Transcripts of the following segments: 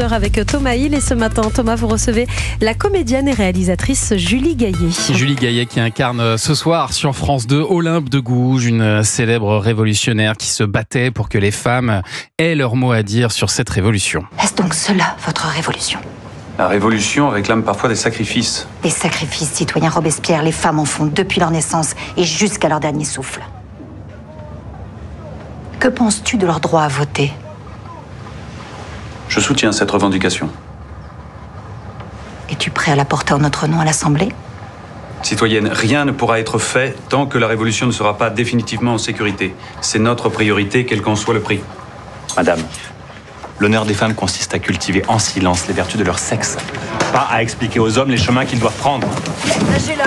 Avec Thomas Hill et ce matin, Thomas, vous recevez la comédienne et réalisatrice Julie Gaillet. Julie Gaillet qui incarne ce soir sur France 2 Olympe de Gouges, une célèbre révolutionnaire qui se battait pour que les femmes aient leur mot à dire sur cette révolution. Est-ce donc cela, votre révolution ? La révolution réclame parfois des sacrifices. Des sacrifices, citoyen Robespierre, les femmes en font depuis leur naissance et jusqu'à leur dernier souffle. Que penses-tu de leur droit à voter ? Je soutiens cette revendication. Es-tu prêt à la porter en notre nom à l'Assemblée ? Citoyenne, rien ne pourra être fait tant que la révolution ne sera pas définitivement en sécurité. C'est notre priorité, quel qu'en soit le prix. Madame, l'honneur des femmes consiste à cultiver en silence les vertus de leur sexe, pas à expliquer aux hommes les chemins qu'ils doivent prendre. Lâchez-la !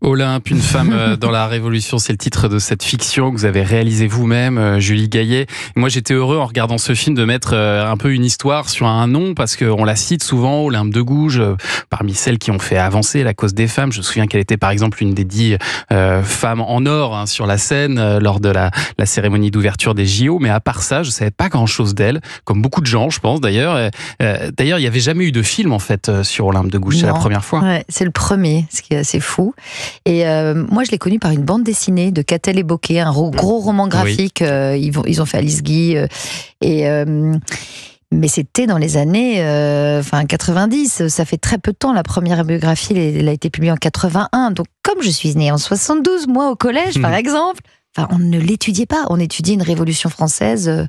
Olympe, une femme dans la Révolution, c'est le titre de cette fiction que vous avez réalisée vous-même, Julie Gaillet. Moi, j'étais heureux en regardant ce film de mettre un peu une histoire sur un nom, parce qu'on la cite souvent, Olympe de Gouges, parmi celles qui ont fait avancer la cause des femmes. Je me souviens qu'elle était par exemple une des 10 femmes en or sur la scène lors de la cérémonie d'ouverture des JO. Mais à part ça, je ne savais pas grand-chose d'elle, comme beaucoup de gens, je pense d'ailleurs. D'ailleurs, il n'y avait jamais eu de film en fait sur Olympe de Gouges, c'est la première fois. Ouais, c'est le premier, ce qui est assez fou. Et moi, je l'ai connu par une bande dessinée de Catel et Bocquet, un gros roman graphique. Oui. Ils ont fait Alice Guy. Mais c'était dans les années 90. Ça fait très peu de temps. La première biographie, elle a été publiée en 81. Donc, comme je suis née en 72, moi, au collège, par exemple, on ne l'étudiait pas. On étudiait une révolution française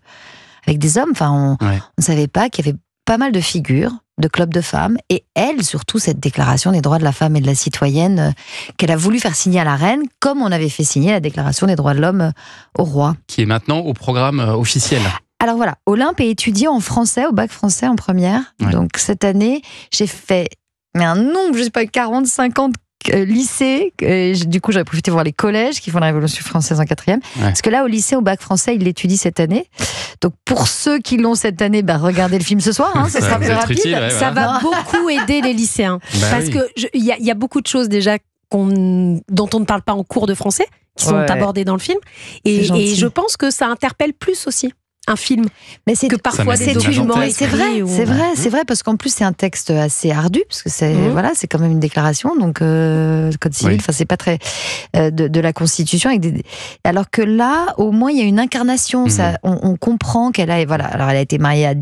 avec des hommes. On ne savait pas qu'il y avait pas mal de figures, de clubs de femmes, et elle, surtout, cette déclaration des droits de la femme et de la citoyenne qu'elle a voulu faire signer à la reine, comme on avait fait signer la déclaration des droits de l'homme au roi. Qui est maintenant au programme officiel. Alors voilà, Olympe est étudiée en français, au bac français en première. Ouais. Donc cette année, j'ai fait un nombre, je ne sais pas, 40-50 lycée, du coup j'avais profité de voir les collèges qui font la Révolution française en 4e, parce que là au lycée, au bac français, ils l'étudient cette année. Donc pour ceux qui l'ont cette année, regardez le film ce soir, ce sera plus rapide. Utile, ça va beaucoup aider les lycéens, parce que il y a beaucoup de choses déjà dont on ne parle pas en cours de français, qui sont abordées dans le film, et je pense que ça interpelle plus aussi un film, mais c'est que parfois des documents. C'est vrai, parce qu'en plus c'est un texte assez ardu, parce que c'est c'est quand même une déclaration, donc code civil, c'est pas très de la Constitution, alors que là, au moins il y a une incarnation. On comprend qu'elle a, alors elle a été mariée à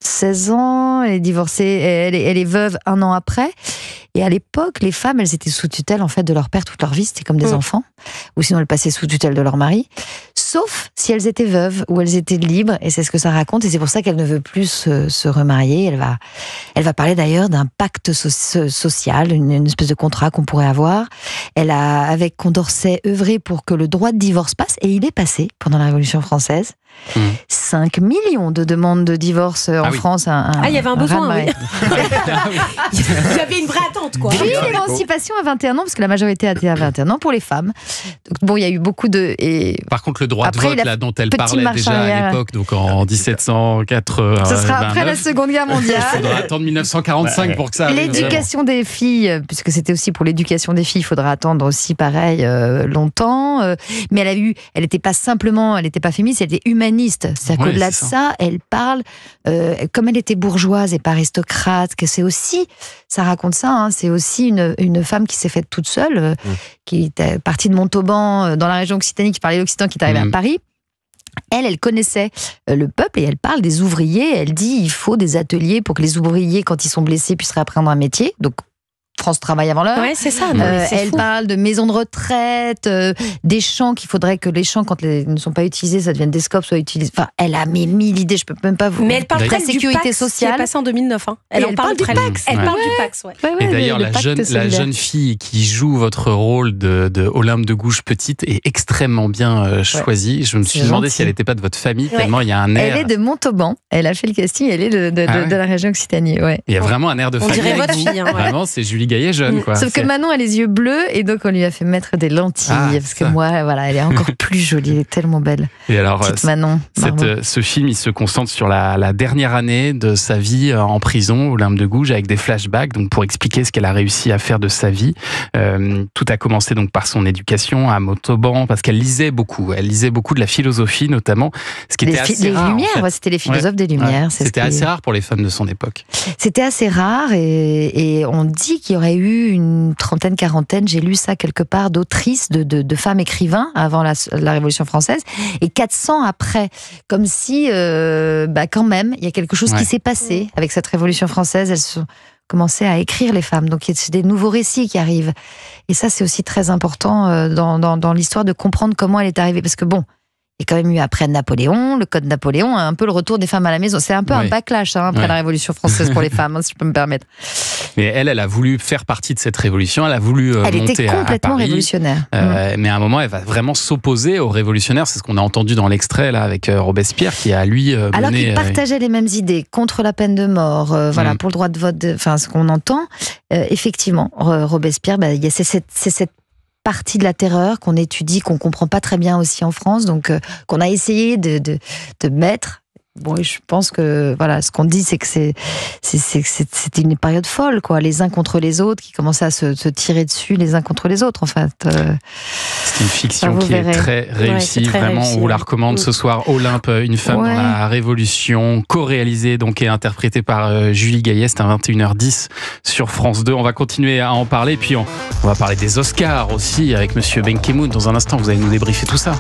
16 ans, elle est divorcée, elle est veuve un an après. Et à l'époque, les femmes, elles étaient sous tutelle en fait de leur père toute leur vie, c'était comme des enfants, ou sinon elles passaient sous tutelle de leur mari, sauf si elles étaient veuves ou elles étaient libres, et c'est ce que ça raconte, et c'est pour ça qu'elle ne veut plus se remarier. Elle va parler d'ailleurs d'un pacte social, une espèce de contrat qu'on pourrait avoir. Elle a, avec Condorcet, œuvré pour que le droit de divorce passe, et il est passé pendant la Révolution française. 5 millions de demandes de divorce en France. Il y avait un besoin, oui. Il y avait une vraie attente, quoi. Puis l'émancipation à 21 ans, parce que la majorité a été à 21 ans pour les femmes. Donc, il y a eu beaucoup de... Par contre, le droit de vote, dont elle parlait déjà à l'époque, donc en 1780... Ce sera après la Seconde Guerre mondiale. Il faudra attendre 1945 pour que ça arrive. L'éducation des filles, puisque c'était aussi pour l'éducation des filles, il faudra attendre aussi pareil longtemps. Mais elle n'était pas simplement, elle n'était pas féministe, elle était humaniste. C'est-à-dire qu'au-delà de ça, elle parle, comme elle était bourgeoise et pas aristocrate, que c'est aussi, ça raconte ça, c'est aussi une femme qui s'est faite toute seule, qui était partie de Montauban, dans la région occitanie, qui parlait l'occitan, qui est arrivée à Paris. Elle connaissait le peuple, et elle parle des ouvriers. Elle dit il faut des ateliers pour que les ouvriers, quand ils sont blessés, puissent réapprendre un métier. Donc France Travail avant l'heure. Ouais, c'est ça. Elle parle de maisons de retraite, des champs, qu'il faudrait que les champs, quand ils ne sont pas utilisés, ça devienne des scopes, soient utilisés. Elle a mille idées, je peux même pas vous. Mais elle parle de la sécurité sociale. Qui est passé en 2009. Elle parle du Pax. Elle parle du Pax, Et d'ailleurs, la jeune fille qui joue votre rôle de Olympe de Gouges petite est extrêmement bien choisie. Je me suis demandé si elle n'était pas de votre famille, tellement il y a un air. Elle est de Montauban. Elle a fait le casting. Elle est de la région Occitanie. Il y a vraiment un air de famille. On dirait votre fille. Vraiment, c'est Julie Gaillet. Gaillet jeune, quoi. Sauf que Manon a les yeux bleus et donc on lui a fait mettre des lentilles parce que moi, voilà, elle est encore plus jolie, elle est tellement belle. Et alors, petite Manon. Ce film, il se concentre sur la dernière année de sa vie en prison, Olympe de Gouges, avec des flashbacks, donc pour expliquer ce qu'elle a réussi à faire de sa vie. Tout a commencé donc par son éducation à Montauban, parce qu'elle lisait beaucoup. Elle lisait beaucoup de la philosophie, notamment. Ce qui était assez rare. Lumières, en fait. C'était les philosophes des Lumières. Ouais. C'était assez rare pour les femmes de son époque. C'était assez rare et on dit qu'il y aurait eu une trentaine, quarantaine, j'ai lu ça quelque part, d'autrices, de femmes écrivains avant la Révolution française, et 400 après. Comme si, quand même, il y a quelque chose qui s'est passé avec cette Révolution française. Elles sont commencé à écrire, les femmes. Donc, c'est des nouveaux récits qui arrivent. Et ça, c'est aussi très important dans l'histoire de comprendre comment elle est arrivée. Parce que bon, il y a quand même eu après Napoléon, le code Napoléon, un peu le retour des femmes à la maison. C'est un peu un backlash après la Révolution française pour les femmes, si je peux me permettre. Mais elle a voulu faire partie de cette révolution. Elle a voulu monter à Paris. Elle était complètement révolutionnaire. Mais à un moment, elle va vraiment s'opposer aux révolutionnaires. C'est ce qu'on a entendu dans l'extrait là avec Robespierre, qui a lui mené... Alors qu'il partageait les mêmes idées contre la peine de mort, pour le droit de vote. Enfin, ce qu'on entend, effectivement, Robespierre, c'est cette partie de la terreur qu'on étudie, qu'on comprend pas très bien aussi en France, donc qu'on a essayé de mettre. Bon, je pense que voilà, ce qu'on dit, c'est que c'était une période folle, quoi. Les uns contre les autres, qui commençaient à se tirer dessus les uns contre les autres, en fait. C'est une fiction qui est très réussie, vraiment. Réussi, on vous la recommande ce soir. Olympe, une femme dans la Révolution, co-réalisée donc et interprétée par Julie Gaillet. C'est à 21h10 sur France 2. On va continuer à en parler, puis on va parler des Oscars aussi avec Monsieur Ben Ki-moon. Dans un instant, vous allez nous débriefer tout ça.